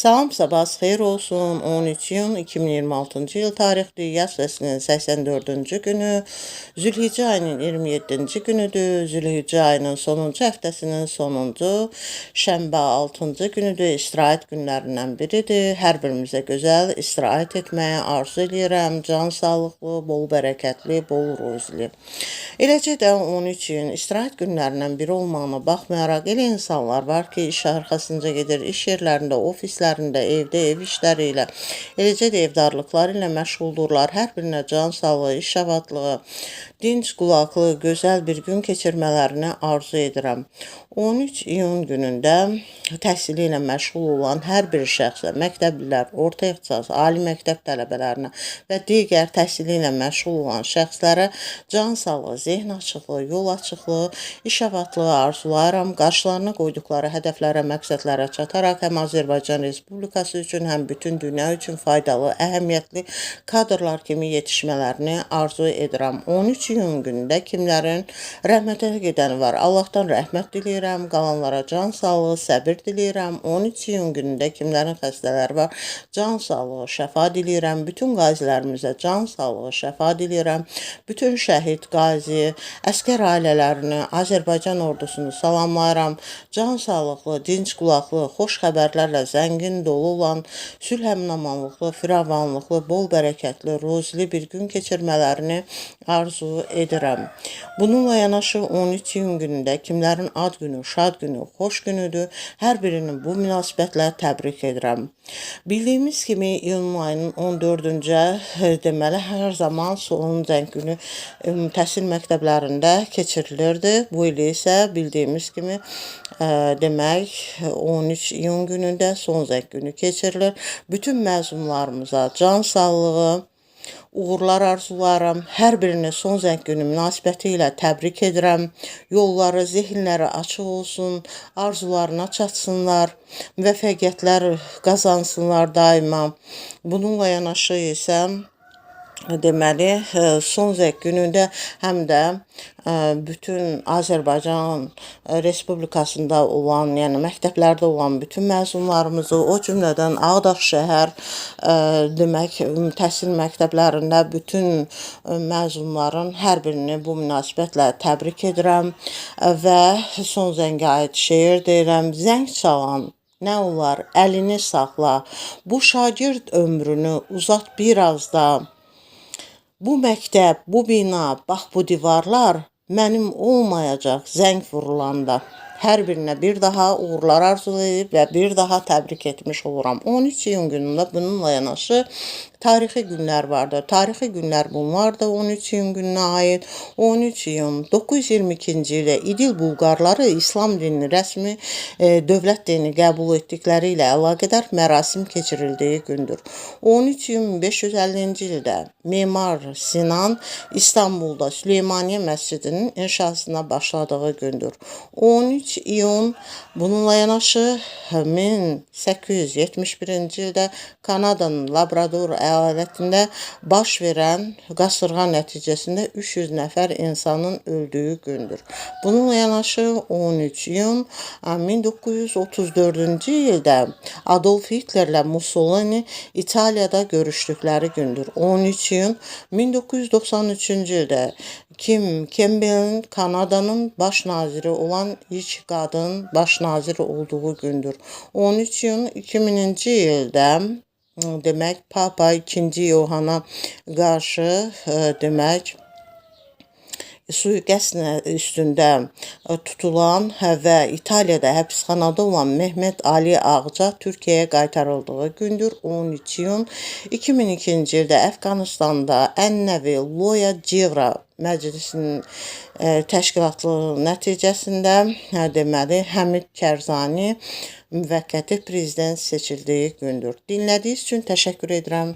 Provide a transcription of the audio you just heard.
Salam, sabahınız xeyir olsun. 13 iyun 2026-cı il tarixli yaz fəslinin 84-cü günü, Zülhiccə ayının 27-ci günüdür. Zülhiccə ayının sonuncu həftəsinin sonuncu şənbə 6-cı günüdür. İstirahət günlərindən biridir. Hər birimizə gözəl istirahət etməyə arzu edirəm. Can sağlıqlı, bol bərəkətli, bol ruzili. Eləcə də 13 iyun istirahət günlərindən biri olmağına baxmayaraq, elə insanlar var ki, iş arxasınca gedir, iş yerlərində, ofislərində, evdə, ev işləri ilə, eləcə də evdarlıqları ilə məşğuldurlar. Hər birinə can sağlığı, iş abadlığı, dinc qulaqlı, gözəl bir gün keçirmələrini arzu edirəm. 13 iyun günündə təhsili ilə məşğul olan hər bir şəxsə, məktəblilər, orta ixtisas, ali məktəb tələbələrinə və digər təhsili ilə məşğul olan şəxslərə can sağlığı, zehn açıqlığı, yol açıqlığı, iş abadlığı arzulayıram. Qarşılarına qoyduqları hədəflərə, məqsədlərə çataraq həm Azərbaycan Respublikası üçün, həm bütün dünya üçün faydalı, əhəmiyyətli kadrlar kimi yetişmələrini arzu edirəm. 13 iyun günündə kimlərin rəhmətə gedəni var. Allahdan rəhmət diləyirəm, qalanlara can sağlığı, səbir diləyirəm. 13 iyun günündə kimlərin xəstələri var, can sağlığı, şəfa diləyirəm. Bütün qazilərimizə can sağlığı, şəfa diləyirəm. Bütün şəhid, qazi, əskər ailələrini, Azərbaycan ordusunu salamlayıram. Can sağlıqlı, dinc qulaqlı, xoş xəbərlərlə zəngin dolu olan, sülh-əmin-amanlıqlı, firavanlıqlı, bol bərəkətli, ruzili bir gün keçirmələrini arzu edirəm. Bununla yanaşı 13 iyun günündə kimlərin ad günü, şad günü, xoş günüdür. Hər birinin bu münasibətlə təbrik edirəm. Bildiyimiz kimi iyun ayının 14-cə deməli hər zaman son zəng günü təhsil məktəblərində keçirilirdi. Bu il isə bildiyimiz kimi demək 13 iyun günündə son zəng günü keçirilir. Bütün məzunlarımıza can sağlığı, uğurlar arzularım. Hər birini son zəng günü münasibəti ilə təbrik edirəm. Yolları, zehinləri açıq olsun, arzularına çatsınlar, müvəffəqiyyətlər qazansınlar daima. Bununla yanaşı isə deməli, son zəng günündə həm də bütün Azərbaycan Respublikasında olan, yəni məktəblərdə olan bütün məzunlarımızı, o cümlədən Ağdaş şəhər demək təhsil məktəblərində bütün məzunların hər birini bu münasibətlə təbrik edirəm və son zəngə aid şeir deyirəm. Zəng çalan nə olar, əlini saxla, bu şagird ömrünü uzat biraz da. Bu məktəb, bu bina, bax bu divarlar mənim olmayacaq zəng vurulanda. Hər birinə bir daha uğurlar arzu edib və bir daha təbrik etmiş oluram. 13 iyun günündə bununla yanaşı tarixi günlər vardır. Tarixi günlər bunlar da 13 iyun gününə aid. 13 iyun 922-ci ildə İdil Bulqarları İslam dinini rəsmi dövlət dini qəbul etdikləri ilə əlaqədar mərasim keçirildiyi gündür. 13 iyun 1550-ci ildə Memar Sinan İstanbulda Süleymaniyə məscidinin inşasına başladığı gündür. 13 iyun bununla yanaşı 1871-ci ildə Kanadanın Labrador əyalətində baş verən qasırğa nəticəsində 300 nəfər insanın öldüyü gündür. Bununla yanaşı 13 iyun 1934-cü ildə Adolf Hitlerlə Mussolini İtaliyada görüşdükləri gündür. 13 iyun 1993-cü ildə Kim Campbell'in Kanada'nın baş naziri olan ilk qadın baş naziri olduğu gündür. 13 iyun 2000-ci ildə demək Papa 2. Yohana qarşı demək sui-qəsd üstündə tutulan və İtaliyada həbsxanada olan Mehmet Ali Ağca Türkiyəyə qaytarıldığı gündür. 13 iyun 2002-ci ildə Əfqanistanda ən-Nəvi Loya Civra Məclisinin təşkilatlı nəticəsində deməli Həmid Kərzani müvəqqəti prezident seçildiyi gündür. Dinlədiyiniz üçün təşəkkür edirəm.